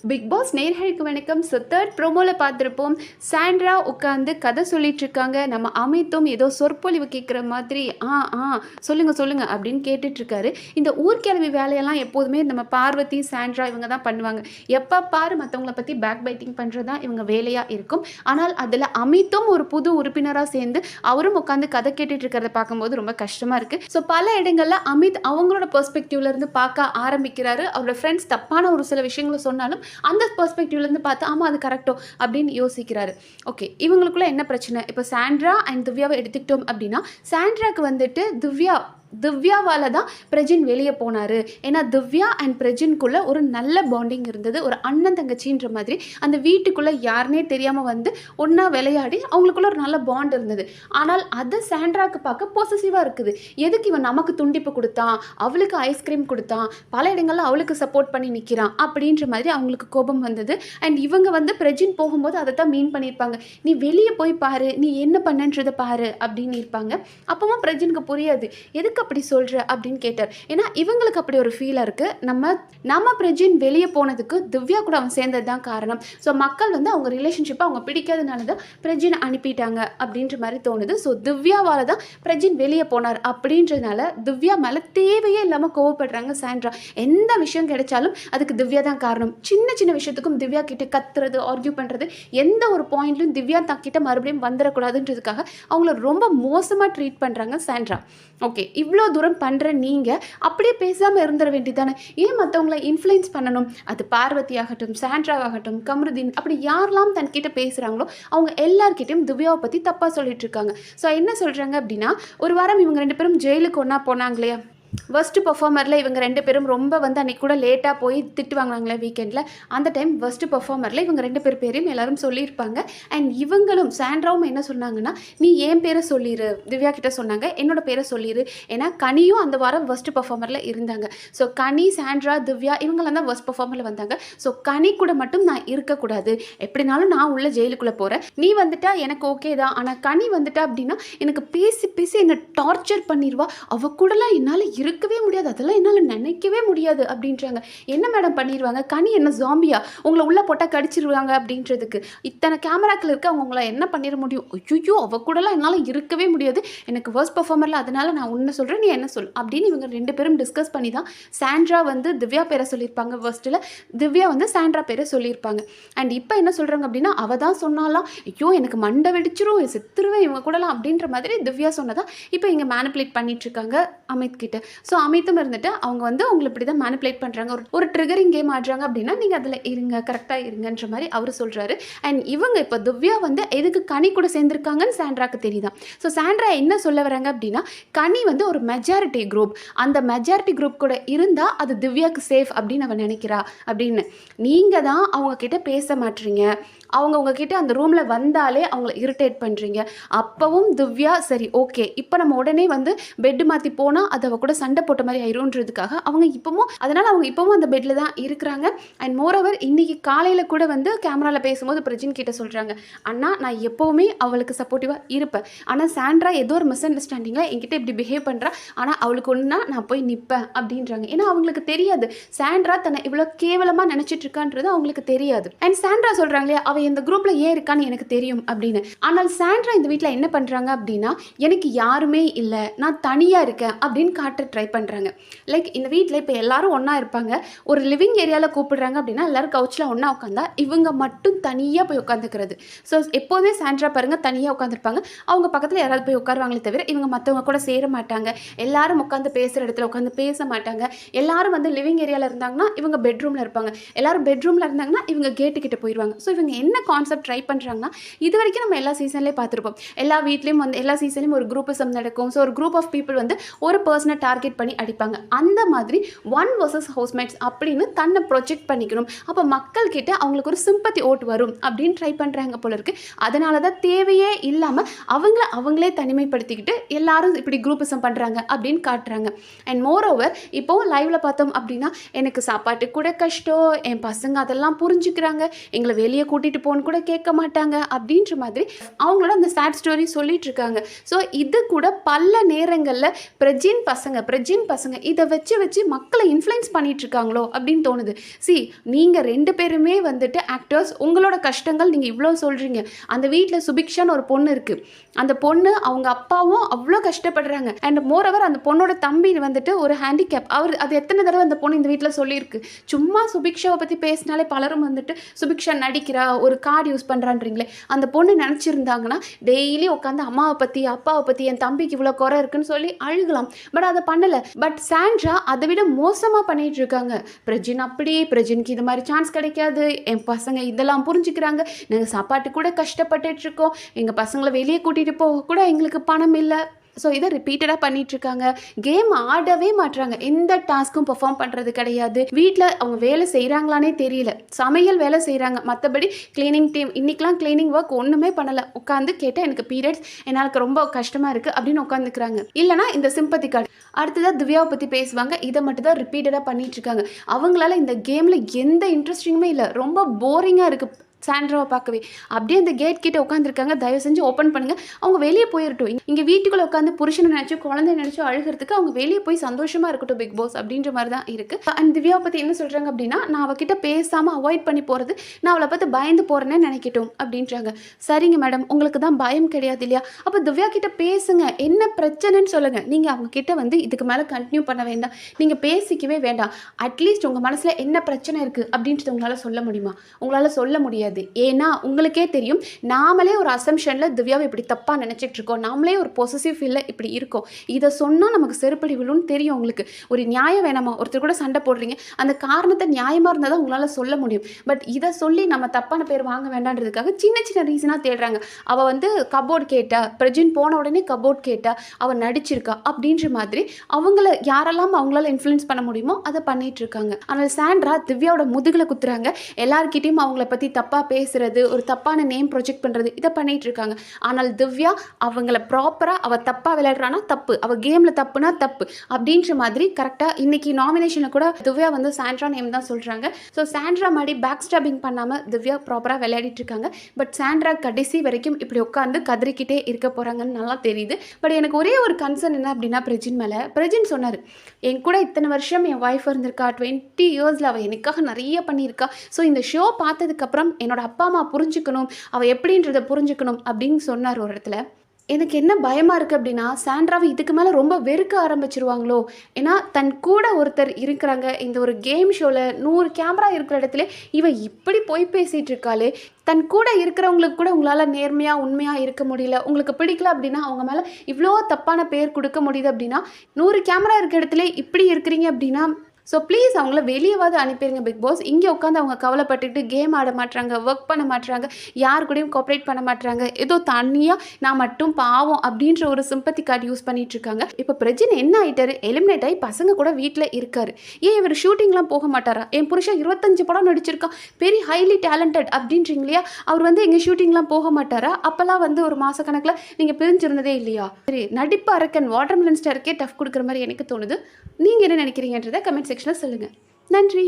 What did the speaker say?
Big pass நேயர்களுக்கு வணக்கம். So third ப்ரோமோவில் பார்த்துருப்போம். சாண்ட்ரா உட்காந்து கதை சொல்லிட்டு இருக்காங்க. நம்ம அமித்தும் ஏதோ சொற்பொழிவு கேட்குற மாதிரி சொல்லுங்க அப்படின்னு கேட்டுட்ருக்காரு. இந்த ஊர்க்கிழவி வேலையெல்லாம் எப்போதுமே நம்ம பார்வதி, சாண்ட்ரா இவங்க தான் பண்ணுவாங்க. எப்போ பாரு மற்றவங்கள பற்றி பேக் பைட்டிங் பண்ணுறது தான் இவங்க வேலையாக இருக்கும். ஆனால் அதில் அமித்தும் ஒரு புது உறுப்பினராக சேர்ந்து அவரும் உட்காந்து கதை கேட்டுட்டு இருக்கிறத பார்க்கும்போது ரொம்ப கஷ்டமாக இருக்குது. ஸோ பல இடங்களில் அமித் அவங்களோட பெர்ஸ்பெக்டிவ்லேருந்து பார்க்க ஆரம்பிக்கிறாரு. அவரோட ஃப்ரெண்ட்ஸ் தப்பான ஒரு சில விஷயங்களை சொன்னாலும் அந்த பெர்ஸ்பெக்டிவ்லேருந்து பார்த்து ஆமாம் அது கரெக்டோ அப்படின்னு யோசிக்கிறாரு. ஓகே, இவங்களுக்குள்ள என்ன பிரச்சனை? இப்போ சாண்ட்ரா அண்ட் திவ்யாவை எடுத்துக்கிட்டோம் அப்படின்னா, சாண்ட்ராக்கு வந்துட்டு திவ்யாவால் தான் பிரஜின் வெளியே போனார். ஏன்னா திவ்யா அண்ட் பிரஜின்குள்ளே ஒரு நல்ல பாண்டிங் இருந்தது. ஒரு அண்ணன் தங்கச்சின்ற மாதிரி அந்த வீட்டுக்குள்ளே யாருனே தெரியாமல் வந்து ஒன்றா விளையாடி அவங்களுக்குள்ள ஒரு நல்ல பாண்ட் இருந்தது. ஆனால் அது சாண்ட்ராக்கு பார்க்க பொசசிவாக இருக்குது. எதுக்கு இவன் நமக்கு துண்டிப்பு கொடுத்தான், அவளுக்கு ஐஸ்கிரீம் கொடுத்தான், பல இடங்களில் அவளுக்கு சப்போர்ட் பண்ணி நிற்கிறான் அப்படின்ற மாதிரி அவங்களுக்கு கோபம் வந்தது. அண்ட் இவங்க வந்து பிரஜின் போகும்போது அதை தான் மீன் பண்ணியிருப்பாங்க. நீ வெளியே போய் பாரு, நீ என்ன பண்ணன்றதை பாரு அப்படின்னு இருப்பாங்க. அப்பவும் பிரஜினுக்கு புரியாது, எதுக்கு அப்படி சொல்ற அப்படின்னு கேட்டார். ஏன்னா இவங்களுக்கு அப்படி ஒரு ஃபீலாக இருக்குது. நம்ம பிரஜின் வெளியே போனதுக்கு திவ்யா கூட அவன் சேர்ந்தது தான் காரணம். ஸோ மக்கள் வந்து அவங்க ரிலேஷன்ஷிப்பை அவங்க பிடிக்காதனால தான் பிரஜின் அனுப்பிட்டாங்க அப்படின்ற மாதிரி தோணுது. ஸோ திவ்யாவால் தான் பிரஜின் வெளியே போனார் அப்படின்றதுனால திவ்யா மேலே தேவையே இல்லாமல் கோவப்படுறாங்க சாண்ட்ரா. எந்த விஷயம் கிடைச்சாலும் அதுக்கு திவ்யா தான் காரணம். சின்ன சின்ன விஷயத்துக்கும் திவ்யா கிட்ட கத்துறது, ஆர்கியூ பண்ணுறது, எந்த ஒரு பாயிண்ட்லையும் திவ்யா தக்கிட்ட மறுபடியும் வந்துடக்கூடாதுன்றதுக்காக அவங்கள ரொம்ப மோசமாக ட்ரீட் பண்ணுறாங்க சாண்ட்ரா. ஓகே, இவ்வளோ தூரம் பண்ணுற நீங்கள் அப்படியே பேசாமல் இருந்துட வேண்டியதானே? ஏன் மற்றவங்களை இன்ஃப்ளூயன்ஸ் பண்ணணும்? அது பார்வதி ஆகட்டும், சாண்ட்ராவாகட்டும், கமருதீன், அப்படி யாரெல்லாம் தன்கிட்ட பேசுகிறாங்களோ அவங்க எல்லார்கிட்டையும் திவ்யாவை பற்றி தப்பாக சொல்லிட்டு இருக்காங்க. ஸோ என்ன சொல்கிறாங்க அப்படின்னா, ஒரு வாரம் இவங்க 2 பேரும் ஜெயிலுக்கு ஒன்றா போனாங்க இல்லையா? ஃபர்ஸ்ட் பர்ஃபார்மரில் இவங்க 2 பேரும் ரொம்ப வந்து அன்றைக்கி கூட லேட்டாக போய் திட்டு வாங்கினாங்களே வீக்கெண்டில். அந்த டைம் ஃபர்ஸ்ட் பர்ஃபார்மரில் இவங்க 2 பேரையும் எல்லாரும் சொல்லியிருப்பாங்க. அண்ட் இவங்களும் சாண்ட்ராவும் என்ன சொன்னாங்கன்னா, நீ என் பேரை சொல்லிடு, திவ்யா கிட்ட சொன்னாங்க, என்னோட பேரை சொல்லிடு. ஏன்னா கனியும் அந்த வாரம் ஃபர்ஸ்ட் பர்ஃபார்மரில் இருந்தாங்க. ஸோ கனி, சாண்ட்ரா, திவ்யா இவங்களாம் தான் ஃபர்ஸ்ட் பர்ஃபார்மரில் வந்தாங்க. ஸோ கனி கூட மட்டும் நான் இருக்கக்கூடாது, எப்படினாலும் நான் உள்ள ஜெயிலுக்குள்ளே போகிறேன், நீ வந்துட்டா எனக்கு ஓகே தான். ஆனால் கனி வந்துட்டா அப்படின்னா எனக்கு பேசி பேசி என்னை டார்ச்சர் பண்ணிடுவா, அவ கூடலாம் என்னால் இருக்கவே முடியாது, அதெல்லாம் என்னால் நினைக்கவே முடியாது அப்படின்றாங்க. என்ன மேடம் பண்ணிடுவாங்க? கனி என்ன ஜாம்பியா? உங்களை உள்ளே போட்டால் கடிச்சிருவாங்க அப்படின்றதுக்கு இத்தனை கேமராக்கள் இருக்க அவங்க உங்களை என்ன பண்ணிட முடியும்? ஐயோ, அவ கூடலாம் என்னால் இருக்கவே முடியாது, எனக்கு ஃபர்ஸ்ட் பர்ஃபார்மரில், அதனால நான் ஒன்று சொல்கிறேன், நீ என்ன சொல் அப்படின்னு இவங்க 2 பேரும் டிஸ்கஸ் பண்ணி தான் சாண்ட்ரா வந்து திவ்யா பேரை சொல்லியிருப்பாங்க ஃபர்ஸ்ட்டில், திவ்யா வந்து சாண்ட்ரா பேரை சொல்லியிருப்பாங்க. அண்ட் இப்போ என்ன சொல்கிறாங்க அப்படின்னா, அவள் தான் சொன்னாலாம், ஐயோ எனக்கு மண்டை வெடிச்சிரும், செத்துருவேன் இவங்க கூடலாம் அப்படின்ற மாதிரி திவ்யா சொன்னதான் இப்போ இங்கே மேனிப்புலேட் பண்ணிட்டுருக்காங்க அமித் கிட்ட. ஸோ அமித்தும் இருந்துட்டு அவங்க வந்து அவங்களை இப்படி தான் மேனிப்புலேட் பண்ணுறாங்க, ஒரு ட்ரிகரிங் கேம் ஆடுறாங்க அப்படின்னா நீங்கள் அதில் இருங்க, கரெக்டாக இருங்கன்ற மாதிரி அவர் சொல்கிறாரு. அண்ட் இவங்க இப்போ திவ்யா வந்து எதுக்கு கனி கூட சேர்ந்துருக்காங்கன்னு சாண்ட்ராக்கு தெரியுதான். ஸோ சாண்ட்ரா என்ன சொல்ல வராங்க அப்படின்னா, கனி வந்து ஒரு மெஜாரிட்டி குரூப், அந்த மெஜாரிட்டி குரூப் கூட இருந்தால் அது திவ்யாவுக்கு சேஃப் அப்படின்னு அவன் நினைக்கிறா அப்படின்னு. நீங்கள் தான் அவங்கக்கிட்ட பேச மாட்டீங்க, அவங்க உங்ககிட்ட அந்த ரூமில் வந்தாலே அவங்கள இரிட்டேட் பண்ணுறீங்க. அப்போவும் திவ்யா சரி ஓகே இப்போ நம்ம உடனே வந்து பெட்டு மாற்றி போனால் அது அவ கூட சண்டை போட்ட மாதிரி ஆயிரும்ன்றதுக்காக அவங்க இப்போவும் அந்த பெட்டில் தான் இருக்கிறாங்க. அண்ட் மோரோவர் இன்றைக்கி காலையில் கூட வந்து கேமராவில் பேசும்போது பிரஜின் கிட்ட சொல்கிறாங்க, அண்ணா நான் எப்போவுமே அவளுக்கு சப்போர்ட்டிவாக இருப்பேன், ஆனால் சாண்ட்ரா ஏதோ ஒரு மிஸ் அண்டர்ஸ்டாண்டிங்கில் என்கிட்ட இப்படி பிஹேவ் பண்ணுறா, ஆனால் அவளுக்கு ஒன்றுனா நான் போய் நிற்பேன் அப்படின்றாங்க. ஏன்னா அவங்களுக்கு தெரியாது சாண்ட்ரா தன்னை இவ்வளோ கேவலமாக நினச்சிட்டு இருக்கான்றது அவங்களுக்கு தெரியாது. அண்ட் சாண்ட்ரா சொல்கிறாங்களே அவள் இந்த குரூப்பில் ஏன் இருக்கான்னு எனக்கு தெரியும் அப்படின்னு. ஆனால் சாண்ட்ரா இந்த வீட்டில் என்ன பண்ணுறாங்க அப்படின்னா, எனக்கு யாருமே இல்லை, நான் தனியாக இருக்கேன் அப்படின்னு காட்ட ட்ரை பண்ணுறாங்க. லைக் இந்த வீட்டில் இப்போ எல்லாரும் ஒன்றா இருப்பாங்க, ஒரு லிவிங் ஏரியாவில் கூப்பிடுறாங்க அப்படின்னா எல்லாரும் கவுச்சில் ஒன்றா உட்காந்தா இவங்க மட்டும் தனியாக போய் உட்காந்துக்கிறது. ஸோ எப்போதுமே சாண்ட்ரா பாருங்கள் தனியாக உட்காந்துருப்பாங்க, அவங்க பக்கத்தில் யாராவது போய் உட்காருவாங்களே தவிர இவங்க மற்றவங்க கூட சேர மாட்டாங்க. எல்லாரும் உட்காந்து பேசுகிற இடத்துல உட்காந்து பேச மாட்டாங்க. எல்லாரும் வந்து லிவிங் ஏரியாவில் இருந்தாங்கன்னா இவங்க பெட்ரூமில் இருப்பாங்க, எல்லாரும் பெட்ரூமில் இருந்தாங்கன்னா இவங்க கேட்டுக்கிட்ட போயிடுவாங்க. ஸோ இவங்க என்ன கான்செப்ட் ட்ரை பண்ணுறாங்கன்னா, இது வரைக்கும் நம்ம எல்லா சீசன்லேயே பார்த்துருப்போம், எல்லா வீட்லேயும் வந்து எல்லா சீசன்லையும் ஒரு குரூப்பிசம் நடக்கும். ஸோ ஒரு குரூப் ஆஃப் பீப்புள் வந்து ஒரு பர்சனை டார்கெட் பண்ணி அடிப்பாங்க. அந்த மாதிரி ஒன் வர்சஸ் ஹவுஸ்மேட்ஸ் அப்படின்னு தன்னை ப்ரொஜெக்ட் பண்ணிக்கணும். அப்போ மக்கள் கிட்ட அவங்களுக்கு ஒரு சிம்பத்தி ஓட்டு வரும் அப்படின்னு ட்ரை பண்ணுறாங்க போல இருக்கு. அதனால தான் தேவையே இல்லாமல் அவங்களே தனிமைப்படுத்திக்கிட்டு எல்லாரும் இப்படி குரூப்பிசம் பண்ணுறாங்க அப்படின்னு காட்டுறாங்க. அண்ட் மோரோவர் இப்போவும் லைவ்ல பார்த்தோம் அப்படின்னா, எனக்கு சாப்பாட்டுக்கு கூட கஷ்டம், என் பசங்க அதெல்லாம் புரிஞ்சுக்கிறாங்க, எங்களை வெளியே கூட்டிகிட்டு போன்னு கூட கேட்க மாட்டாங்க அப்படின்ற மாதிரி அவங்களோட அந்த சேட் ஸ்டோரி சொல்லிட்டு இருக்காங்க. ஸோ இது கூட பல நேரங்களில் பிரஜின் பசங்க பிரஜின் பசங்க இதை வச்சு மக்களை இன்ஃப்ளூயன்ஸ் பண்ணிட்டு இருக்காங்களோ அப்படின்னு தோணுது. நீங்கள் 2 பேருமே வந்துட்டு ஆக்டர்ஸ். உங்களோட கஷ்டங்கள் நீங்கள் இவ்வளோ சொல்கிறீங்க. அந்த வீட்டில் சுபிக்ஷான்னு ஒரு பொண்ணு இருக்குது. அந்த பொண்ணு அவங்க அப்பாவும் அவ்வளோ கஷ்டப்படுறாங்க. அண்ட் மோரோவர் அந்த பொண்ணோட தம்பி வந்துட்டு ஒரு ஹேண்டிகேப். அது எத்தனை தடவை அந்த பொண்ணு இந்த வீட்டில் சொல்லியிருக்கு. சும்மா சுபிக்ஷாவை பற்றி பேசினாலே பலரும் வந்துட்டு சுபிக்ஷா நடிக்கிறா, ஒரு கார்டு யூஸ் பண்ணுறான்றீங்களே. அந்த பொண்ணு நினச்சிருந்தாங்கன்னா டெய்லி உட்காந்து அம்மாவை பற்றி அப்பாவை பற்றி என் தம்பிக்கு இவ்வளோ குறை இருக்குன்னு சொல்லி அழுகலாம். பட் அதை பண்ணலை. பட் சாண்ட்ரா அதை விட மோசமாக பண்ணிட்டு இருக்காங்க. பிரஜின் அப்படி, பிரஜினுக்கு இது மாதிரி சான்ஸ் கிடைக்காது, என் பசங்க இதெல்லாம் புரிஞ்சுக்கிறாங்க, நாங்கள் சாப்பாட்டு கூட கஷ்டப்பட்டுட்டு இருக்கோம், எங்கள் பசங்களை வெளியே கூட்டிகிட்டு போக கூட எங்களுக்கு பணம் இல்லை. ஸோ இதை ரிப்பீட்டடாக பண்ணிகிட்ருக்காங்க. கேம் ஆடவே மாட்டுறாங்க. எந்த டாஸ்க்கும் பெர்ஃபார்ம் பண்ணுறது கிடையாது. வீட்டில் அவங்க வேலை செய்கிறாங்களானே தெரியல. சமையல் வேலை செய்கிறாங்க, மற்றபடி கிளீனிங் டீம் இன்றைக்கெலாம் கிளீனிங் ஒர்க் ஒன்றுமே பண்ணலை. உட்காந்து கேட்டால் எனக்கு பீரியட்ஸ், எனக்கு ரொம்ப கஷ்டமாக இருக்குது அப்படின்னு உட்காந்துக்கிறாங்க. இல்லைனா இந்த சிம்பத்தி கார்டு. அடுத்ததாக திவ்யாவை பற்றி பேசுவாங்க. இதை மட்டும் தான் ரிப்பீட்டடாக பண்ணிகிட்ருக்காங்க. அவங்களால இந்த கேமில் எந்த இன்ட்ரெஸ்டிங்குமே இல்லை. ரொம்ப போரிங்காக இருக்குது சாண்ட்ராவை பார்க்கவே. அப்படியே அந்த கேட் கிட்ட உட்காந்துருக்காங்க. தயவு செஞ்சு ஓப்பன் பண்ணுங்க, அவங்க வெளியே போயிடட்டும். இங்கே வீட்டுக்குள்ளே உட்காந்து புருஷனை நினச்சி குழந்தைய நினச்சி அழுகிறதுக்கு அவங்க வெளியே போய் சந்தோஷமாக இருக்கட்டும் பிக் பாஸ் அப்படின்ற மாதிரி தான் இருக்குது. அண்ட் திவ்யாவை பற்றி என்ன சொல்கிறாங்க அப்படின்னா, நான் அவகிட்ட பேசாமல் அவாய்ட் பண்ணி போகிறது, நான் அவளை பார்த்து பயந்து போகிறேன்னு நினைக்கட்டும் அப்படின்றாங்க. சரிங்க மேடம், உங்களுக்கு தான் பயம் கிடையாது இல்லையா? அப்போ திவ்யா கிட்ட பேசுங்க, என்ன பிரச்சனைன்னு சொல்லுங்கள். நீங்கள் அவங்க கிட்ட இதுக்கு மேலே கண்டினியூ பண்ண வேண்டாம், நீங்கள் பேசிக்கவே வேண்டாம். அட்லீஸ்ட் உங்கள் மனசில் என்ன பிரச்சனை இருக்குது அப்படின்றது உங்களால் சொல்ல முடியுமா? உங்களால் சொல்ல முடியாது. ஏன்னா உங்களுக்கே தெரியும், நாமளே ஒரு அசம்ஷனில் திவ்யாவை இப்படி தப்பாக நினச்சிட்டு இருக்கோம். நாமளே ஒரு பொசசிவ் ஃபீலில் இப்படி இருக்கோம். இதை சொன்னால் நமக்கு செருப்படி விழுன்னு தெரியும். உங்களுக்கு ஒரு நியாயம் வேணாமா? ஒருத்தர் கூட சண்டை போடுறீங்க, அந்த காரணத்தை நியாயமாக இருந்தால் தான் உங்களால் சொல்ல முடியும். பட் இதை சொல்லி நம்ம தப்பான பேர் வாங்க வேண்டான்றதுக்காக சின்ன சின்ன ரீசனாக தேடுறாங்க. அவள் கபோர்டு கேட்டா, பிரஜின் போன உடனே கபோர்டு கேட்டா, அவள் நடிச்சிருக்கா அப்படின்ற மாதிரி அவங்கள யாரெல்லாம் அவங்களால இன்ஃப்ளூயன்ஸ் பண்ண முடியுமோ அதை பண்ணிட்டு இருக்காங்க. ஆனால் சாண்ட்ரா திவ்யாவோட முதுகில் குத்துறாங்க. எல்லார்கிட்டையும் அவங்கள பற்றி தப்பாக பேசுறது, ஒரு தப்பான நேம் ப்ரொஜெக்ட் பண்ணுறது, இதை பண்ணிட்டு இருக்காங்க. ஆனால் திவ்யா அவங்கள ப்ராப்பராக அவள் தப்பாக விளையாடுறானா தப்பு, அவள் கேமில் தப்புனா தப்பு அப்படின்ற மாதிரி கரெக்டாக இன்னைக்கு நாமினேஷனில் கூட திவ்யா சாண்ட்ரா நேம் தான் சொல்கிறாங்க. ஸோ சாண்ட்ரா மாதிரி பேக் ஸ்டாபிங் பண்ணாமல் திவ்யா ப்ராப்பராக விளையாடிட்டு இருக்காங்க. பட் சாண்ட்ரா கடைசி வரைக்கும் இப்படி உட்காந்து கதறிக்கிட்டே இருக்க போகிறாங்கன்னு நல்லா தெரியுது. பட் எனக்கு ஒரே ஒரு கன்சர்ன் என்ன அப்படின்னா, பிரஜின் மேலே. பிரஜின் சொன்னார், என் கூட இத்தனை வருஷம் என் ஒய்ஃப் இருந்திருக்கா, 20 இயர்ஸில் அவள் எனக்காக நிறைய பண்ணியிருக்கா. ஸோ இந்த ஷோ பார்த்ததுக்கப்புறம் என்னோட அப்பா அம்மா புரிஞ்சுக்கணும், அவள் எப்படின்றத புரிஞ்சுக்கணும் அப்படின்னு சொன்னார் ஒரு இடத்துல. எனக்கு என்ன பயமாக இருக்குது அப்படின்னா, சாண்ட்ராவை இதுக்கு மேலே ரொம்ப வெறுக்க ஆரம்பிச்சிருவாங்களோ. ஏன்னா தன் கூட ஒருத்தர் இருக்கிறாங்க, இந்த ஒரு கேம் ஷோவில் 100 கேமரா இருக்கிற இடத்துல இவன் இப்படி போய் பேசிகிட்டு இருக்காளே. தன் கூட இருக்கிறவங்களுக்கு கூட உங்களால் நேர்மையாக உண்மையாக இருக்க முடியல, உங்களுக்கு பிடிக்கல அப்படின்னா அவங்க மேலே இவ்வளோ தப்பான பேர் கொடுக்க முடியுது அப்படின்னா, 100 கேமரா இருக்கிற இடத்துல இப்படி இருக்கிறீங்க அப்படின்னா, ஸோ ப்ளீஸ் அவங்கள வெளியேவாது அனுப்பிடுங்க பிக் பாஸ். இங்கே உட்காந்து அவங்க கவலைப்பட்டுட்டு கேம் ஆட மாட்டுறாங்க, ஒர்க் பண்ண மாட்டுறாங்க, யார் கூடயும் கோஆப்ரேட் பண்ண மாட்டுறாங்க, ஏதோ தனியாக நான் மட்டும் பாவம் அப்படின்ற ஒரு சிம்பத்தி கார்டு யூஸ் பண்ணிட்டு இருக்காங்க. இப்போ பிரஜின் என்ன ஆகிட்டாரு, எலிமினேட் ஆகி பசங்க கூட வீட்டில் இருக்காரு. ஏன் இவர் ஷூட்டிங்லாம் போக மாட்டாரா? என் புருஷன் 25 படம் நடிச்சிருக்கான், பெரிய ஹைலி டேலண்டட் அப்படின்றீங்க இல்லையா, அவர் எங்கள் ஷூட்டிங்லாம் போக மாட்டாரா? அப்போல்லாம் ஒரு மாத கணக்கில் நீங்கள் பிரிஞ்சிருந்ததே இல்லையா? சரி, நடிப்பு அரக்கன் வாட்டர்மெலன் ஸ்டாருக்கே டஃப் கொடுக்குற மாதிரி எனக்கு தோணுது. நீங்கள் என்ன நினைக்கிறீங்கன்றதை கமெண்ட் செக்ஷனில் சொல்லுங்கள். நன்றி.